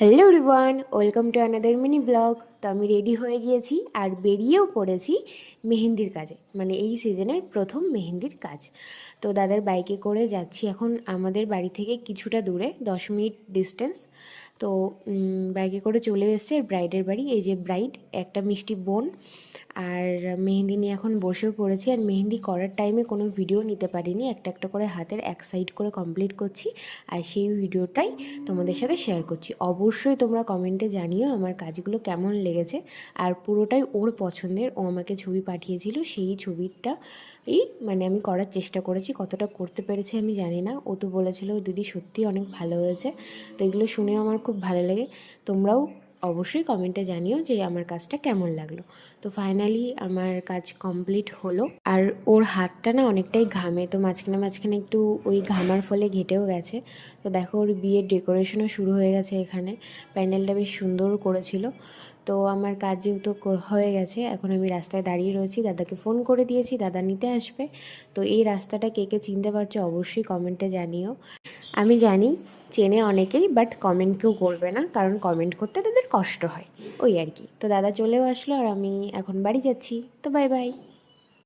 Hello everyone, welcome to another mini blog. তো আমি ready হয়ে গিয়েছি আর বেরিয়েও পড়েছি মেহেন্দির কাজে, মানে এই সিজনের প্রথম মেহেন্দির কাজ। তো দাদার বাইকে করে যাচ্ছি এখন আমাদের বাড়ি থেকে কিছুটা দূরে, 10 মিনিট ডিস্টেন্স। তো বাইকে করে চলে এসেছে ব্রাইডের বাড়ি। এই যে ব্রাইড, একটা মিষ্টি বোন, আর মেহেন্দি নিয়ে এখন বসেও পড়েছি। আর মেহেন্দি করার টাইমে কোনো ভিডিও নিতে পারিনি, একটা একটা করে হাতের এক সাইড করে কমপ্লিট করছি, আর সেই ভিডিওটাই তোমাদের সাথে শেয়ার করছি। অবশ্যই তোমরা কমেন্টে জানিও আমার কাজগুলো কেমন লেগেছে। আর পুরোটাই ওর পছন্দের, ও আমাকে ছবি পাঠিয়েছিল, সেই ছবিটা মানে আমি করার চেষ্টা করেছি। কতটা করতে পেরেছি আমি জানি না, ও তো বলেছিল দিদি সত্যি অনেক ভালো হয়েছে। তো এগুলো শুনেও আমার খুব ভালো লাগে। তোমরাও অবশ্যই কমেন্টে জানিও যে আমার কাজটা কেমন লাগলো। তো ফাইনালি আমার কাজ কমপ্লিট হলো। আর ওর হাতটা না অনেকটাই ঘামে, তো মাঝখানে মাঝখানে একটু ওই ঘামার ফলে ঘেটেও গেছে। তো দেখো ওর বিয়ের ডেকোরেশনও শুরু হয়ে গেছে এখানে, প্যান্ডেলটা বেশ সুন্দর করেছিল। তো আমার কাজ যেহেতু হয়ে গেছে, এখন আমি রাস্তায় দাঁড়িয়ে রয়েছি, দাদাকে ফোন করে দিয়েছি, দাদা নিতে আসবে। তো এই রাস্তাটা কে কে চিনতে পারছো অবশ্যই কমেন্টে জানিও। আমি জানি চেনে অনেকেই, বাট কমেন্ট কেউ করবে না, কারণ কমেন্ট করতে তাদের কষ্ট হয়, ওই আর কি। তো দাদা চলেও আসলো আর আমি এখন বাড়ি যাচ্ছি। তো বাই বাই।